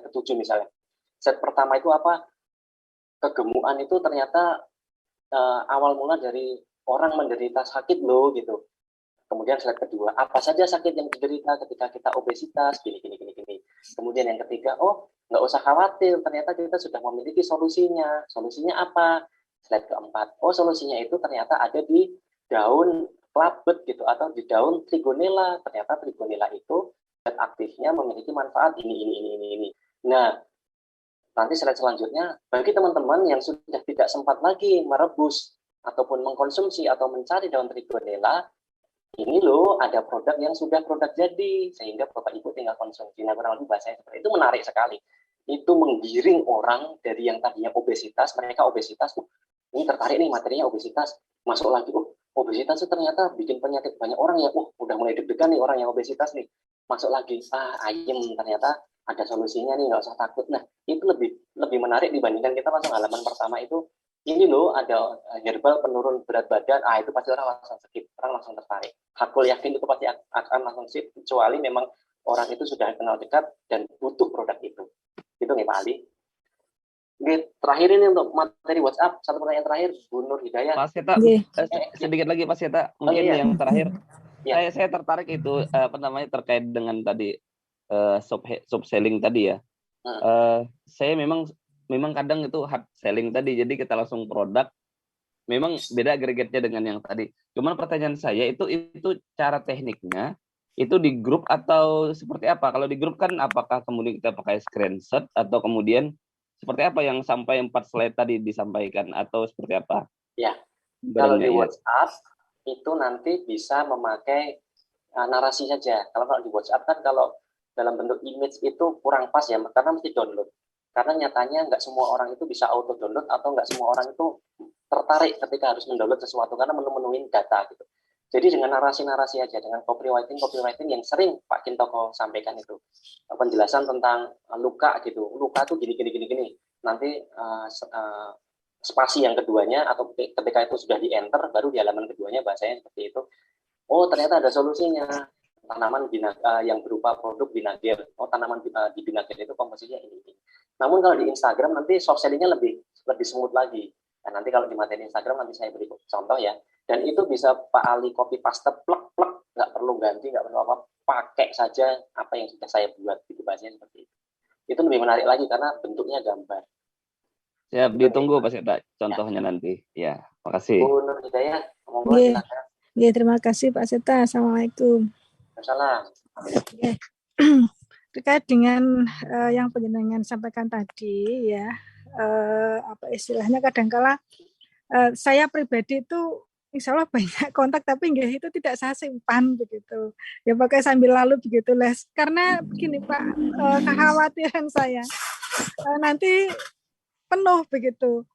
ke-7 misalnya. Slide pertama itu apa? Kegemukan itu ternyata awal mula dari orang menderita sakit loh gitu. Kemudian slide kedua, apa saja sakit yang diderita ketika kita obesitas, gini. Kemudian yang ketiga, oh nggak usah khawatir, ternyata kita sudah memiliki solusinya. Solusinya apa? Slide keempat, oh solusinya itu ternyata ada di daun klabet gitu, atau di daun trigonella. Ternyata trigonella itu zat aktifnya memiliki manfaat ini. Nah, nanti slide selanjutnya, bagi teman-teman yang sudah tidak sempat lagi merebus ataupun mengkonsumsi atau mencari daun trigonella, ini loh ada produk yang sudah produk jadi, sehingga Bapak Ibu tinggal konsumsi. Nah, kurang lebih bahasanya seperti itu, menarik sekali. Itu menggiring orang dari yang tadinya obesitas, mereka obesitas, ini tertarik nih materinya obesitas, masuk lagi, obesitas itu ternyata bikin penyakit banyak orang ya, udah mulai deg-degan nih orang yang obesitas nih, masuk lagi, ayem, ternyata ada solusinya nih, nggak usah takut. Nah, itu lebih menarik dibandingkan kita langsung halaman pertama itu, ini loh ada herbal penurun berat badan, itu pasti orang langsung skip, orang langsung tertarik. Hakul yakin itu pasti akan langsung skip, kecuali memang orang itu sudah kenal dekat dan butuh produk itu. Itu nih Pak Ali. Oke, terakhir ini untuk materi WhatsApp, satu pertanyaan terakhir, Bu Nur Hidayah. Pak Seta, sedikit lagi Pak Seta, mungkin yang terakhir. Saya tertarik itu terkait dengan tadi soft selling tadi ya. Saya memang kadang itu hard selling tadi, jadi kita langsung produk. Memang beda agregatnya dengan yang tadi. Cuman pertanyaan saya itu cara tekniknya itu di grup atau seperti apa? Kalau di grup kan apakah kemudian kita pakai screenshot atau kemudian seperti apa yang sampai 4 slide tadi disampaikan atau seperti apa? Ya, kalau di WhatsApp itu nanti bisa memakai narasi saja. Kalau di WhatsApp kan kalau dalam bentuk image itu kurang pas ya, karena mesti download. Karena nyatanya nggak semua orang itu bisa auto download atau nggak semua orang itu tertarik ketika harus mendownload sesuatu karena menu-menuin data gitu. Jadi dengan narasi-narasi aja, dengan copywriting yang sering Pak Kintoko sampaikan itu, penjelasan tentang luka gitu, luka tuh gini. Nanti spasi yang keduanya atau ketika itu sudah di enter, baru di halaman keduanya bahasanya seperti itu. Oh ternyata ada solusinya, tanaman yang berupa produk vinagir. Oh tanaman di vinagir itu komposisinya ini. Namun kalau di Instagram nanti soft sellingnya lebih smooth lagi. Nah, nanti kalau di materi Instagram nanti saya beri contoh ya. Dan itu bisa Pak Ali copy paste plek, nggak perlu ganti, nggak perlu apa, pakai saja apa yang sudah saya buat, gitu bahasanya seperti itu. Itu lebih menarik lagi karena bentuknya gambar. Siap, ditunggu Pak Seta contohnya nanti. Ya, makasih. Bu Nur Hidayah, monggo silakan. Ya, terima kasih Pak Seta. Assalamualaikum. Waalaikumsalam. Terkait dengan yang penjenengan sampaikan tadi ya, apa istilahnya kadangkala saya pribadi itu insya Allah banyak kontak tapi enggak itu tidak saya simpan begitu ya, pakai sambil lalu begitu les, karena begini Pak, kekhawatiran saya nanti penuh begitu.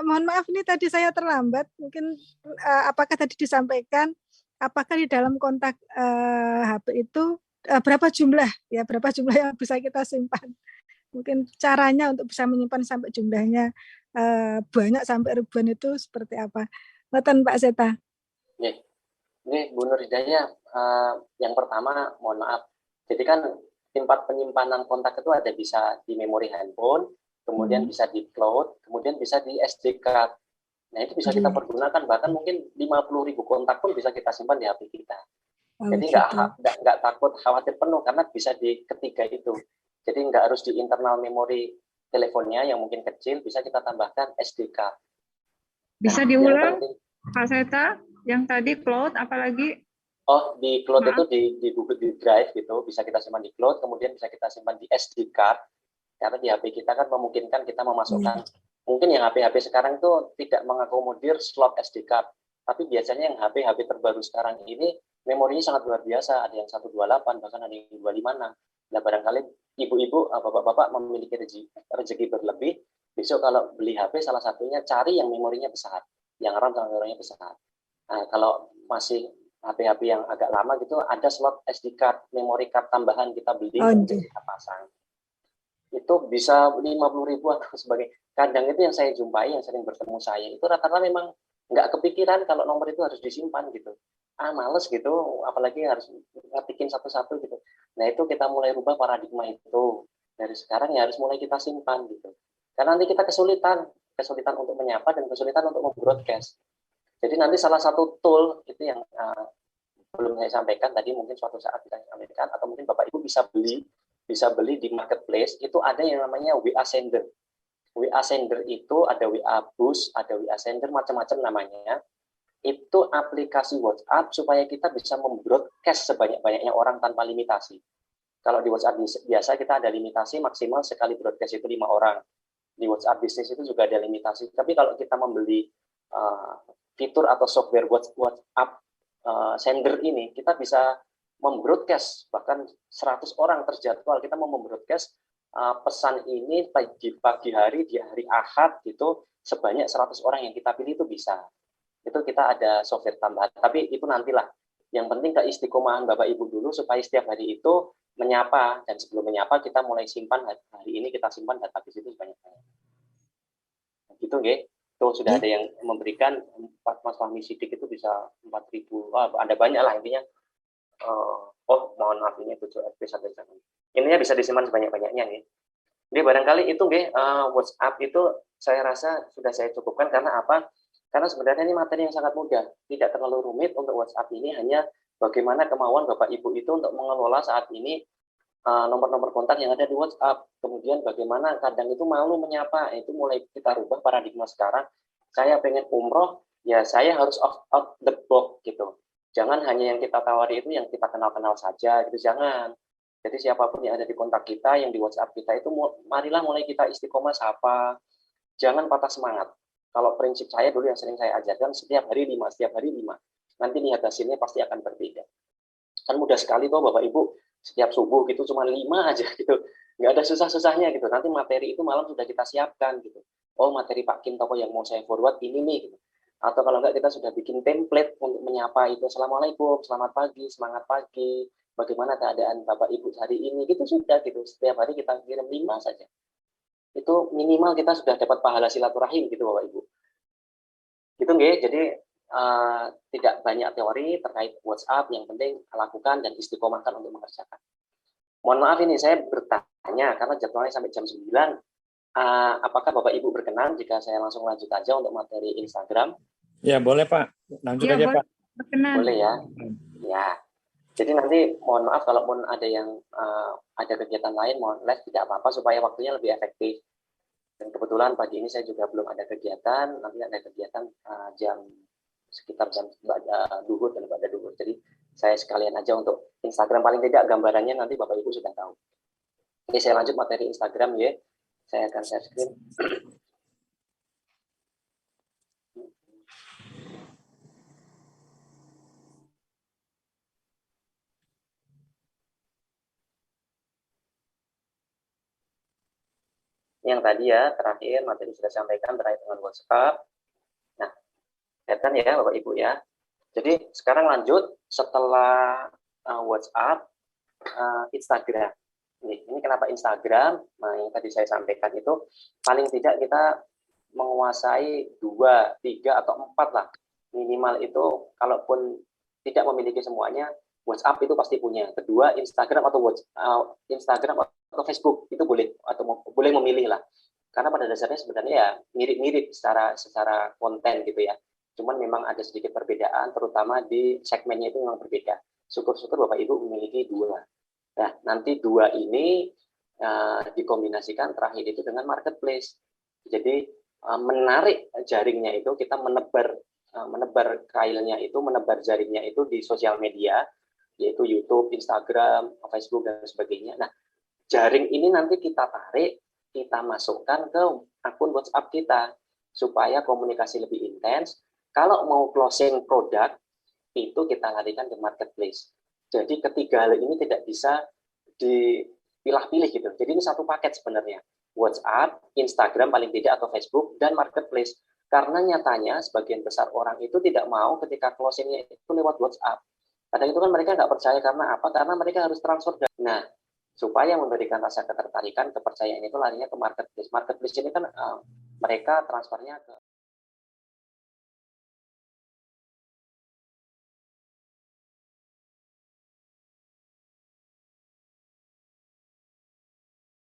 Mohon maaf ini tadi saya terlambat, mungkin apakah tadi disampaikan apakah di dalam kontak HP itu berapa jumlah yang bisa kita simpan, mungkin caranya untuk bisa menyimpan sampai jumlahnya banyak sampai ribuan itu seperti apa? Ngoten Pak Seta. Ini Bu Nur Hidayah, yang pertama mohon maaf. Jadi kan tempat penyimpanan kontak itu ada bisa di memori handphone, kemudian bisa di cloud, kemudian bisa di SD card. Nah itu bisa kita pergunakan, bahkan mungkin 50.000 kontak pun bisa kita simpan di HP kita. Jadi nggak takut khawatir penuh karena bisa di ketiga itu. Jadi nggak harus di internal memori teleponnya yang mungkin kecil, bisa kita tambahkan SD card. Bisa diulang Pak Seta yang tadi cloud apalagi? Oh di cloud itu di Google Drive gitu, bisa kita simpan di cloud, kemudian bisa kita simpan di SD card. Karena di HP kita kan memungkinkan kita memasukkan, mungkin yang HP sekarang itu tidak mengakomodir slot SD card, tapi biasanya yang HP terbaru sekarang ini memorinya sangat luar biasa, ada yang 128, bahkan ada yang 256. Nah barangkali ibu-ibu, bapak-bapak memiliki rezeki berlebih, besok kalau beli HP salah satunya cari yang memorinya besar, yang RAM sama memorinya besar. Nah kalau masih HP yang agak lama gitu, ada slot SD card, memory card tambahan kita beli, kemudian kita pasang. Itu bisa 50.000 atau sebagainya. Kadang itu yang saya jumpai, yang sering bertemu saya, itu rata-rata memang nggak kepikiran kalau nomor itu harus disimpan gitu. Males gitu, apalagi harus ngetikin satu-satu gitu. Nah itu kita mulai rubah paradigma itu. Dari sekarang ya harus mulai kita simpan gitu. Karena nanti kita kesulitan untuk menyapa dan kesulitan untuk membroadcast. Jadi nanti salah satu tool itu yang belum saya sampaikan tadi, mungkin suatu saat bisa saya sampaikan, atau mungkin Bapak Ibu bisa beli di marketplace, itu ada yang namanya WA Sender. WA Sender itu ada WA Boost, ada WA Sender, macam-macam namanya. Itu aplikasi WhatsApp supaya kita bisa membroadcast sebanyak-banyaknya orang tanpa limitasi. Kalau di WhatsApp biasa kita ada limitasi maksimal sekali broadcast itu 5 orang. Di WhatsApp bisnis itu juga ada limitasi. Tapi kalau kita membeli fitur atau software WhatsApp sender ini, kita bisa membroadcast bahkan 100 orang terjadwal. Kita mau membroadcast pesan ini di pagi hari, di hari Ahad gitu, sebanyak 100 orang yang kita pilih itu bisa. Itu kita ada software tambahan. Tapi itu nantilah. Yang penting keistiqomahan Bapak Ibu dulu supaya setiap hari itu menyapa, dan sebelum menyapa kita mulai simpan, hari ini kita simpan database itu sebanyak-banyaknya. Gitu nggih. Tuh sudah ada yang memberikan, Mas Fahmi Sidik itu bisa 4.000. Wah, ada banyak lah intinya. Mohon maaf ini 7 FP sampai sekarang. Ininya bisa disimpan sebanyak-banyaknya nih. Jadi barangkali itu nggih, WhatsApp itu saya rasa sudah saya cukupkan. Karena apa? Karena sebenarnya ini materi yang sangat mudah, tidak terlalu rumit untuk WhatsApp ini, hanya bagaimana kemauan Bapak Ibu itu untuk mengelola saat ini nomor-nomor kontak yang ada di WhatsApp. Kemudian bagaimana kadang itu malu menyapa, itu mulai kita rubah paradigma sekarang. Saya pengen umroh, ya saya harus out the box gitu. Jangan hanya yang kita tawari itu yang kita kenal-kenal saja, gitu, jangan. Jadi siapapun yang ada di kontak kita, yang di WhatsApp kita itu, marilah mulai kita istiqomah sapa. Jangan patah semangat. Kalau prinsip saya dulu yang sering saya ajarkan, setiap hari 5, setiap hari 5. Nanti lihat hasilnya pasti akan berbeda. Kan mudah sekali tuh Bapak Ibu, setiap subuh gitu cuma 5 aja gitu. Nggak ada susah-susahnya gitu. Nanti materi itu malam sudah kita siapkan gitu. Oh, materi Pak Kim Toko yang mau saya forward ini nih gitu. Atau kalau enggak kita sudah bikin template untuk menyapa itu. Assalamualaikum, selamat pagi, semangat pagi. Bagaimana keadaan Bapak Ibu hari ini? Gitu sudah gitu. Setiap hari kita kirim 5 saja. Itu minimal kita sudah dapat pahala silaturahim gitu Bapak Ibu. Gitu nggih. Jadi tidak banyak teori terkait WhatsApp, yang penting lakukan dan istiqomahkan untuk mengerjakan. Mohon maaf ini saya bertanya karena jadwalnya sampai jam 9. Apakah Bapak Ibu berkenan jika saya langsung lanjut aja untuk materi Instagram? Ya, boleh Pak. Lanjut aja Pak. Berkenan. Boleh ya. Ya. Jadi nanti mohon maaf kalaupun ada yang ada kegiatan lain, mohon live tidak apa-apa supaya waktunya lebih efektif. Dan kebetulan pagi ini saya juga belum ada kegiatan, nanti ada kegiatan sekitar jam duhur dan pada duhur. Jadi saya sekalian aja untuk Instagram, paling tidak gambarannya nanti Bapak Ibu sudah tahu. Oke, saya lanjut materi Instagram ya. Saya akan share screen. Yang tadi ya, terakhir materi sudah sampaikan terkait dengan WhatsApp. Nah, kelihatan ya Bapak Ibu ya. Jadi sekarang lanjut setelah WhatsApp, Instagram. Ini kenapa Instagram? Nah, yang tadi saya sampaikan itu paling tidak kita menguasai 2, 3, atau 4 lah. Minimal itu, kalaupun tidak memiliki semuanya, WhatsApp itu pasti punya. Kedua, Instagram atau Instagram atau Facebook itu boleh, atau boleh memilih lah. Karena pada dasarnya sebenarnya ya mirip-mirip secara konten gitu ya. Cuman memang ada sedikit perbedaan, terutama di segmennya itu memang berbeda. Syukur-syukur Bapak Ibu memiliki 2. Nah, nanti 2 ini dikombinasikan terakhir itu dengan marketplace. Jadi menarik jaringnya itu, kita menebar kailnya itu, menebar jaringnya itu di sosial media, yaitu YouTube, Instagram, Facebook, dan sebagainya. Nah, jaring ini nanti kita tarik, kita masukkan ke akun WhatsApp kita, supaya komunikasi lebih intens. Kalau mau closing produk, itu kita larikan ke marketplace. Jadi ketiga hal ini tidak bisa dipilah-pilih gitu. Jadi ini satu paket sebenarnya. WhatsApp, Instagram paling tidak, atau Facebook, dan marketplace. Karena nyatanya sebagian besar orang itu tidak mau ketika closingnya itu lewat WhatsApp. Kadang itu kan mereka nggak percaya karena apa? Karena mereka harus transfer. Nah, supaya memberikan rasa ketertarikan, kepercayaan itu larinya ke marketplace. Marketplace ini kan mereka transfernya ke